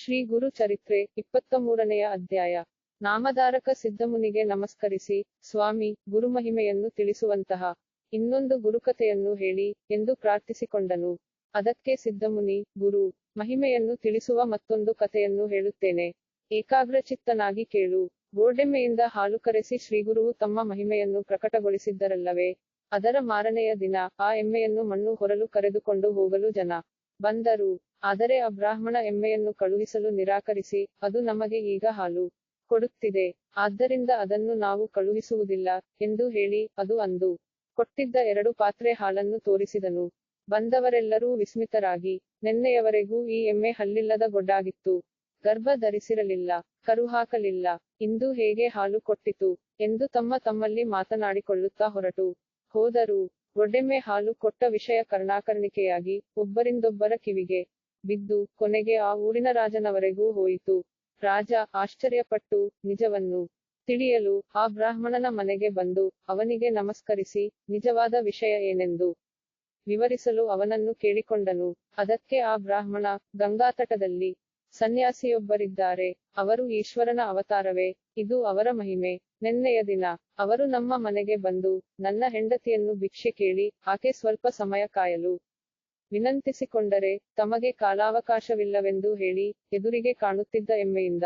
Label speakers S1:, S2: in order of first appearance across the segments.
S1: ಶ್ರೀ ಗುರು ಚರಿತ್ರೆ 23ನೆಯ ಅಧ್ಯಾಯ. ನಾಮಧಾರಕ ಸಿದ್ಧಮುನಿಗೆ ನಮಸ್ಕರಿಸಿ, ಸ್ವಾಮಿ, ಗುರುಮಹಿಮೆಯನ್ನು ತಿಳಿಸುವಂತಹ ಇನ್ನೊಂದು ಗುರುಕಥೆಯನ್ನು ಹೇಳಿ, ಎಂದು ಪ್ರಾರ್ಥಿಸಿಕೊಂಡನು. ಅದಕ್ಕೆ ಸಿದ್ಧಮುನಿ, ಗುರು ಮಹಿಮೆಯನ್ನು ತಿಳಿಸುವ ಮತ್ತೊಂದು ಕಥೆಯನ್ನು ಹೇಳುತ್ತೇನೆ. ಏಕಾಗ್ರಚಿತ್ತನಾಗಿ ಕೇಳು. ಗೋಡೆಮ್ಮೆಯಿಂದ ಹಾಲು ಕರೆಸಿ ಶ್ರೀಗುರುವು ತಮ್ಮ ಮಹಿಮೆಯನ್ನು ಪ್ರಕಟಗೊಳಿಸಿದ್ದರಲ್ಲವೇ? ಅದರ ಮಾರನೆಯ ದಿನ ಆ ಎಮ್ಮೆಯನ್ನು ಮಣ್ಣು ಹೊರಲು ಕರೆದುಕೊಂಡು ಹೋಗಲು ಜನ ಬಂದರು. ಆದರೆ ಆ ಬ್ರಾಹ್ಮಣ ಎಮ್ಮೆಯನ್ನು ಕಳುಹಿಸಲು ನಿರಾಕರಿಸಿ, ಅದು ನಮಗೆ ಈಗ ಹಾಲು ಕೊಡುತ್ತಿದೆ, ಆದ್ದರಿಂದ ಅದನ್ನು ನಾವು ಕಳುಹಿಸುವುದಿಲ್ಲ, ಎಂದು ಹೇಳಿ, ಅದು ಅಂದು ಕೊಟ್ಟಿದ್ದ 2 ಪಾತ್ರೆ ಹಾಲನ್ನು ತೋರಿಸಿದನು. ಬಂದವರೆಲ್ಲರೂ ವಿಸ್ಮಿತರಾಗಿ, ನೆನ್ನೆಯವರೆಗೂ ಈ ಎಮ್ಮೆ ಹಲ್ಲಿಲ್ಲದ ಗೊಡ್ಡಾಗಿತ್ತು, ಗರ್ಭ ಧರಿಸಿರಲಿಲ್ಲ, ಕರು ಹಾಕಲಿಲ್ಲ, ಇಂದು ಹೇಗೆ ಹಾಲು ಕೊಟ್ಟಿತು, ಎಂದು ತಮ್ಮಲ್ಲಿ ಮಾತನಾಡಿಕೊಳ್ಳುತ್ತಾ ಹೊರಟು ಹೋದರು. ಗೊಡ್ಡೆಮ್ಮೆ ಹಾಲು ಕೊಟ್ಟ ವಿಷಯ ಕರ್ಣಾಕರ್ಣಿಕೆಯಾಗಿ ಒಬ್ಬರಿಂದೊಬ್ಬರ ಕಿವಿಗೆ ಬಿದ್ದು, ಕೊನೆಗೆ ಆ ಊರಿನ ರಾಜನವರೆಗೂ ಹೋಯಿತು. ರಾಜ ಆಶ್ಚರ್ಯಪಟ್ಟು, ನಿಜವನ್ನು ತಿಳಿಯಲು ಆ ಬ್ರಾಹ್ಮಣನ ಮನೆಗೆ ಬಂದು, ಅವನಿಗೆ ನಮಸ್ಕರಿಸಿ, ನಿಜವಾದ ವಿಷಯ ಏನೆಂದು ವಿವರಿಸಲು ಅವನನ್ನು ಕೇಳಿಕೊಂಡನು. ಅದಕ್ಕೆ ಆ ಬ್ರಾಹ್ಮಣ, ಗಂಗಾತಟದಲ್ಲಿ ಸನ್ಯಾಸಿಯೊಬ್ಬರಿದ್ದಾರೆ, ಅವರು ಈಶ್ವರನ ಅವತಾರವೇ, ಇದು ಅವರ ಮಹಿಮೆ. ನೆನ್ನೆಯ ದಿನ ಅವರು ನಮ್ಮ ಮನೆಗೆ ಬಂದು, ನನ್ನ ಹೆಂಡತಿಯನ್ನು ಭಿಕ್ಷೆ ಕೇಳಿ, ಆಕೆ ಸ್ವಲ್ಪ ಸಮಯ ಕಾಯಲು ವಿನಂತಿಸಿಕೊಂಡರೆ, ತಮಗೆ ಕಾಲಾವಕಾಶವಿಲ್ಲವೆಂದು ಹೇಳಿ, ಎದುರಿಗೆ ಕಾಣುತ್ತಿದ್ದ ಎಮ್ಮೆಯಿಂದ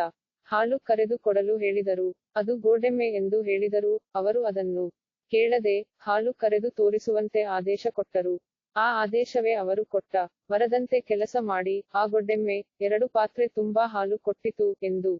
S1: ಹಾಲು ಕರೆದು ಕೊಡಲು ಹೇಳಿದರು. ಅದು ಗೋಡೆಮ್ಮೆ ಎಂದು ಹೇಳಿದರು. ಅವರು ಅದನ್ನು ಕೇಳದೆ, ಹಾಲು ಕರೆದು ತೋರಿಸುವಂತೆ ಆದೇಶ ಕೊಟ್ಟರು. ಆ ಆದೇಶವೇ ಅವರು ಕೊಟ್ಟ ವರದಂತೆ ಕೆಲಸ ಮಾಡಿ, ಆ ಗೊಡ್ಡೆಮ್ಮೆ 2 ಪಾತ್ರೆ ತುಂಬಾ ಹಾಲು ಕೊಟ್ಟಿತು, ಎಂದು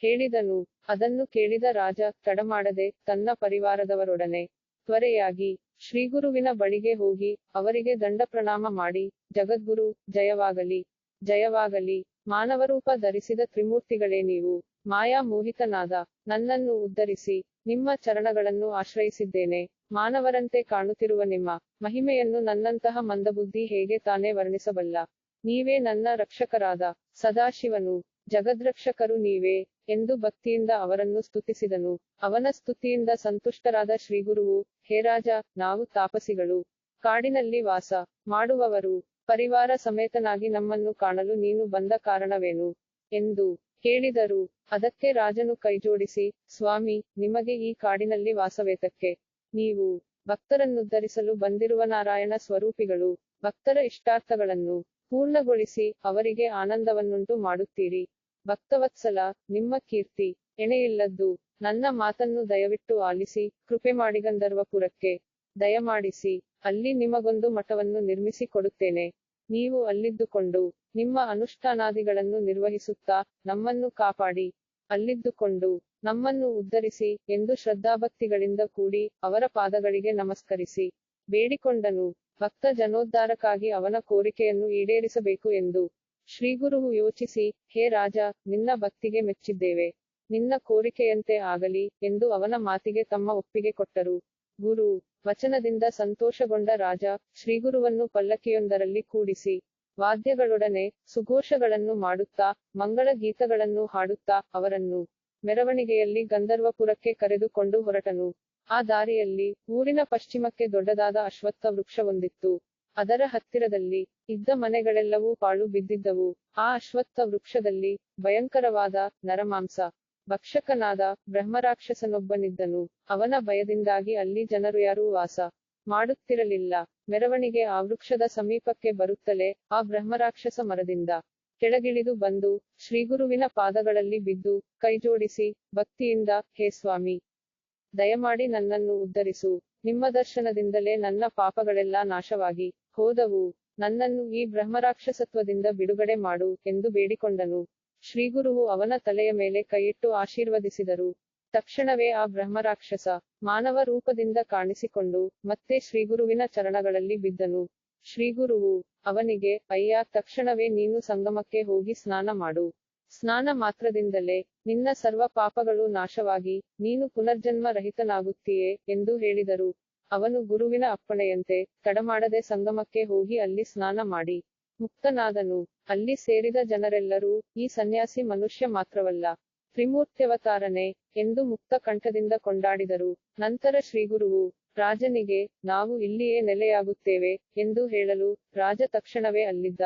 S1: ಹೇಳಿದನು. ಅದನ್ನು ಕೇಳಿದ ರಾಜ, ತಡಮಾಡದೆ, ತನ್ನ ಪರಿವಾರದವರೊಡನೆ ತ್ವರೆಯಾಗಿ ಶ್ರೀಗುರುವಿನ ಬಳಿಗೆ ಹೋಗಿ, ಅವರಿಗೆ ದಂಡಪ್ರಣಾಮ ಮಾಡಿ, ಜಗದ್ಗುರು, ಜಯವಾಗಲಿ, ಜಯವಾಗಲಿ. ಮಾನವರೂಪ ಧರಿಸಿದ ತ್ರಿಮೂರ್ತಿಗಳೇ ನೀವು, ಮಾಯಾ ಮೋಹಿತನಾದ ನನ್ನನ್ನು ಉದ್ಧರಿಸಿ, ನಿಮ್ಮ ಚರಣಗಳನ್ನು ಆಶ್ರಯಿಸಿದ್ದೇನೆ. ಮಾನವರಂತೆ ಕಾಣುತ್ತಿರುವ ನಿಮ್ಮ ಮಹಿಮೆಯನ್ನು ನನ್ನಂತಹ ಮಂದಬುದ್ಧಿ ಹೇಗೆ ತಾನೇ ವರ್ಣಿಸಬಲ್ಲ? ನೀವೇ ನನ್ನ ರಕ್ಷಕರಾದ ಸದಾಶಿವನು, ಜಗದ್ರಕ್ಷಕರು ನೀವೇ, ಎಂದು ಭಕ್ತಿಯಿಂದ ಅವರನ್ನು ಸ್ತುತಿಸಿದನು. ಅವನ ಸ್ತುತಿಯಿಂದ ಸಂತುಷ್ಟರಾದ ಶ್ರೀಗುರುವು, ಹೇ ರಾಜ, ನಾವು ತಾಪಸಿಗಳು, ಕಾಡಿನಲ್ಲಿ ವಾಸ ಮಾಡುವವರು, ಪರಿವಾರ ಸಮೇತನಾಗಿ ನಮ್ಮನ್ನು ಕಾಣಲು ನೀನು ಬಂದ ಕಾರಣವೇನು, ಎಂದು ಕೇಳಿದರು. ಅದಕ್ಕೆ ರಾಜನು ಕೈಜೋಡಿಸಿ, ಸ್ವಾಮಿ, ನಿಮಗೆ ಈ ಕಾಡಿನಲ್ಲಿ ವಾಸವೇತಕ್ಕೆ? ನೀವು ಭಕ್ತರನ್ನುದ್ಧರಿಸಲು ಬಂದಿರುವ ನಾರಾಯಣ ಸ್ವರೂಪಿಗಳು, ಭಕ್ತರ ಇಷ್ಟಾರ್ಥಗಳನ್ನು ಪೂರ್ಣಗೊಳಿಸಿ, ಅವರಿಗೆ ಆನಂದವನ್ನುಂಟು ಮಾಡುತ್ತೀರಿ. ಭಕ್ತವತ್ಸಲ, ನಿಮ್ಮ ಕೀರ್ತಿ ಎಣೆಯಿಲ್ಲದ್ದು. ನನ್ನ ಮಾತನ್ನು ದಯವಿಟ್ಟು ಆಲಿಸಿ, ಕೃಪೆ ಮಾಡಿ ಗಂಧರ್ವಪುರಕ್ಕೆ ದಯಮಾಡಿಸಿ, ಅಲ್ಲಿ ನಿಮಗೊಂದು ಮಠವನ್ನು ನಿರ್ಮಿಸಿ ಕೊಡುತ್ತೇನೆ. ನೀವು ಅಲ್ಲಿದ್ದುಕೊಂಡು ನಿಮ್ಮ ಅನುಷ್ಠಾನಾದಿಗಳನ್ನು ನಿರ್ವಹಿಸುತ್ತಾ, ನಮ್ಮನ್ನು ಕಾಪಾಡಿ, ಅಲ್ಲಿದ್ದುಕೊಂಡು ನಮ್ಮನ್ನು ಉದ್ಧರಿಸಿ, ಎಂದು ಶ್ರದ್ಧಾಭಕ್ತಿಗಳಿಂದ ಕೂಡಿ, ಅವರ ಪಾದಗಳಿಗೆ ನಮಸ್ಕರಿಸಿ ಬೇಡಿಕೊಂಡನು. ಭಕ್ತ ಜನೋದ್ಧಾರಕ್ಕಾಗಿ ಅವನ ಕೋರಿಕೆಯನ್ನು ಈಡೇರಿಸಬೇಕು ಎಂದು ಶ್ರೀಗುರುವು ಯೋಚಿಸಿ, ಹೇ ರಾಜ, ನಿನ್ನ ಭಕ್ತಿಗೆ ಮೆಚ್ಚಿದ್ದೇವೆ, ನಿನ್ನ ಕೋರಿಕೆಯಂತೆ ಆಗಲಿ, ಎಂದು ಅವನ ಮಾತಿಗೆ ತಮ್ಮ ಒಪ್ಪಿಗೆ ಕೊಟ್ಟರು. ಗುರು ವಚನದಿಂದ ಸಂತೋಷಗೊಂಡ ರಾಜ, ಶ್ರೀಗುರುವನ್ನು ಪಲ್ಲಕ್ಕಿಯೊಂದರಲ್ಲಿ ಕೂಡಿಸಿ, ವಾದ್ಯಗಳೊಡನೆ ಸುಘೋಷಗಳನ್ನು ಮಾಡುತ್ತಾ, ಮಂಗಳ ಗೀತಗಳನ್ನು ಹಾಡುತ್ತಾ, ಅವರನ್ನು ಮೆರವಣಿಗೆಯಲ್ಲಿ ಗಂಧರ್ವಪುರಕ್ಕೆ ಕರೆದುಕೊಂಡು ಹೊರಟನು. ಆ ದಾರಿಯಲ್ಲಿ ಊರಿನ ಪಶ್ಚಿಮಕ್ಕೆ ದೊಡ್ಡದಾದ ಅಶ್ವತ್ಥ ವೃಕ್ಷವೊಂದಿತ್ತು. ಅದರ ಹತ್ತಿರದಲ್ಲಿ ಇದ್ದ ಮನೆಗಳೆಲ್ಲವೂ ಪಾಳು ಬಿದ್ದಿದ್ದವು. ಆ ಅಶ್ವತ್ಥ ವೃಕ್ಷದಲ್ಲಿ ಭಯಂಕರವಾದ ನರಮಾಂಸ ಭಕ್ಷಕನಾದ ಬ್ರಹ್ಮರಾಕ್ಷಸನೊಬ್ಬನಿದ್ದನು. ಅವನ ಭಯದಿಂದಾಗಿ ಅಲ್ಲಿ ಜನರು ಯಾರೂ ವಾಸ ಮಾಡುತ್ತಿರಲಿಲ್ಲ. ಮೆರವಣಿಗೆ ಆ ವೃಕ್ಷದ ಸಮೀಪಕ್ಕೆ ಬರುತ್ತಲೇ, ಆ ಬ್ರಹ್ಮರಾಕ್ಷಸ ಮರದಿಂದ ಕೆಳಗಿಳಿದು ಬಂದು, ಶ್ರೀಗುರುವಿನ ಪಾದಗಳಲ್ಲಿ ಬಿದ್ದು, ಕೈಜೋಡಿಸಿ, ಭಕ್ತಿಯಿಂದ, ಹೇ ಸ್ವಾಮಿ, ದಯಮಾಡಿ ನನ್ನನ್ನು ಉದ್ಧರಿಸು. ನಿಮ್ಮ ದರ್ಶನದಿಂದಲೇ ನನ್ನ ಪಾಪಗಳೆಲ್ಲ ನಾಶವಾಗಿ ಹೋದವು. ನನ್ನನ್ನು ಈ ಬ್ರಹ್ಮರಾಕ್ಷಸತ್ವದಿಂದ ಬಿಡುಗಡೆ ಮಾಡು, ಎಂದು ಬೇಡಿಕೊಂಡನು. ಶ್ರೀಗುರುವು ಅವನ ತಲೆಯ ಮೇಲೆ ಕೈಯಿಟ್ಟು ಆಶೀರ್ವದಿಸಿದರು. ತಕ್ಷಣವೇ ಆ ಬ್ರಹ್ಮರಾಕ್ಷಸ ಮಾನವ ರೂಪದಿಂದ ಕಾಣಿಸಿಕೊಂಡು, ಮತ್ತೆ ಶ್ರೀಗುರುವಿನ ಚರಣಗಳಲ್ಲಿ ಬಿದ್ದನು. ಶ್ರೀಗುರುವು ಅವನಿಗೆ, ಅಯ್ಯ, ತಕ್ಷಣವೇ ನೀನು ಸಂಗಮಕ್ಕೆ ಹೋಗಿ ಸ್ನಾನ ಮಾಡು. ಸ್ನಾನ ಮಾತ್ರದಿಂದಲೇ ನಿನ್ನ ಸರ್ವ ಪಾಪಗಳು ನಾಶವಾಗಿ, ನೀನು ಪುನರ್ಜನ್ಮ ರಹಿತನಾಗುತ್ತೀಯೇ, ಎಂದು ಹೇಳಿದರು. ಅವನು ಗುರುವಿನ ಅಪ್ಪಣೆಯಂತೆ ತಡಮಾಡದೆ ಸಂಗಮಕ್ಕೆ ಹೋಗಿ ಅಲ್ಲಿ ಸ್ನಾನ ಮಾಡಿ ಮುಕ್ತನಾದನು. ಅಲ್ಲಿ ಸೇರಿದ ಜನರೆಲ್ಲರೂ, ಈ ಸನ್ಯಾಸಿ ಮನುಷ್ಯ ಮಾತ್ರವಲ್ಲ, ತ್ರಿಮೂರ್ತ್ಯವತಾರನೇ, ಎಂದು ಮುಕ್ತ ಕಂಠದಿಂದ ಕೊಂಡಾಡಿದರು. ನಂತರ ಶ್ರೀಗುರುವು ರಾಜನಿಗೆ, ನಾವು ಇಲ್ಲಿಯೇ ನೆಲೆಯಾಗುತ್ತೇವೆ, ಎಂದು ಹೇಳಲು, ರಾಜ ತಕ್ಷಣವೇ ಅಲ್ಲಿದ್ದ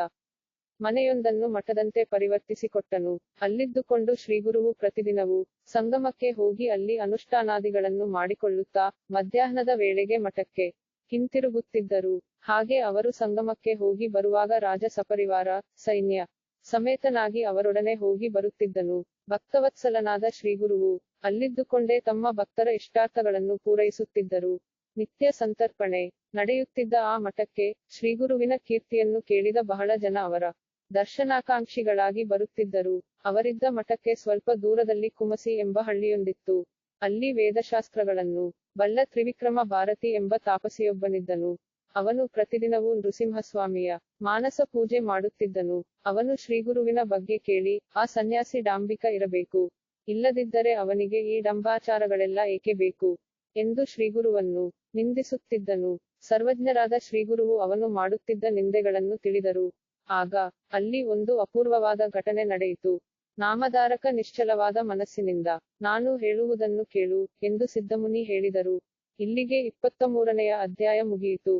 S1: ಮನೆಯೊಂದನ್ನು ಮಠದಂತೆ ಪರಿವರ್ತಿಸಿಕೊಟ್ಟನು. ಅಲ್ಲಿದ್ದುಕೊಂಡು ಶ್ರೀಗುರುವು ಪ್ರತಿದಿನವೂ ಸಂಗಮಕ್ಕೆ ಹೋಗಿ ಅಲ್ಲಿ ಅನುಷ್ಠಾನಾದಿಗಳನ್ನು ಮಾಡಿಕೊಳ್ಳುತ್ತಾ ಮಧ್ಯಾಹ್ನದ ವೇಳೆಗೆ ಮಠಕ್ಕೆ ಹಿಂತಿರುಗುತ್ತಿದ್ದರು. ಹಾಗೆ ಅವರು ಸಂಗಮಕ್ಕೆ ಹೋಗಿ ಬರುವಾಗ ರಾಜ ಸಪರಿವಾರ ಸೈನ್ಯ ಸಮೇತನಾಗಿ ಅವರೊಡನೆ ಹೋಗಿ ಬರುತ್ತಿದ್ದನು. ಭಕ್ತವತ್ಸಲನಾದ ಶ್ರೀಗುರುವು ಅಲ್ಲಿದ್ದುಕೊಂಡೇ ತಮ್ಮ ಭಕ್ತರ ಇಷ್ಟಾರ್ಥಗಳನ್ನು ಪೂರೈಸುತ್ತಿದ್ದರು. ನಿತ್ಯ ಸಂತರ್ಪಣೆ ನಡೆಯುತ್ತಿದ್ದ ಆ ಮಠಕ್ಕೆ ಶ್ರೀಗುರುವಿನ ಕೀರ್ತಿಯನ್ನು ಕೇಳಿದ ಬಹಳ ಜನ ಅವರ ದರ್ಶನಾಕಾಂಕ್ಷಿಗಳಾಗಿ ಬರುತ್ತಿದ್ದರು. ಅವರಿದ್ದ ಮಠಕ್ಕೆ ಸ್ವಲ್ಪ ದೂರದಲ್ಲಿ ಕುಮಸಿ ಎಂಬ ಹಳ್ಳಿಯೊಂದಿತ್ತು. ಅಲ್ಲಿ ವೇದಶಾಸ್ತ್ರಗಳನ್ನು ಬಲ್ಲ ತ್ರಿವಿಕ್ರಮ ಭಾರತಿ ಎಂಬ ತಾಪಸಿಯೊಬ್ಬನಿದ್ದನು. ಅವನು ಪ್ರತಿದಿನವೂ ನೃಸಿಂಹಸ್ವಾಮಿಯ ಮಾನಸ ಪೂಜೆ ಮಾಡುತ್ತಿದ್ದನು. ಅವನು ಶ್ರೀಗುರುವಿನ ಬಗ್ಗೆ ಕೇಳಿ, ಆ ಸನ್ಯಾಸಿ ಡಾಂಬಿಕ ಇರಬೇಕು, ಇಲ್ಲದಿದ್ದರೆ ಅವನಿಗೆ ಈ ಡಂಬಾಚಾರಗಳೆಲ್ಲ ಏಕೆ ಬೇಕು ಎಂದು ಶ್ರೀಗುರುವನ್ನು ನಿಂದಿಸುತ್ತಿದ್ದನು. ಸರ್ವಜ್ಞರಾದ ಶ್ರೀಗುರುವು ಅವನು ಮಾಡುತ್ತಿದ್ದ ನಿಂದೆಗಳನ್ನು ತಿಳಿದರು. ಆಗ ಅಲ್ಲಿ ಒಂದು ಅಪೂರ್ವವಾದ ಘಟನೆ ನಡೆಯಿತು. ನಾಮಧಾರಕ ನಿಶ್ಚಲವಾದ ಮನಸ್ಸಿನಿಂದ ನಾನು ಹೇಳುವುದನ್ನು ಕೇಳು ಎಂದು ಸಿದ್ಧಮುನಿ ಹೇಳಿದರು. ಇಲ್ಲಿಗೆ 23ನೆಯ ಅಧ್ಯಾಯ ಮುಗಿಯಿತು.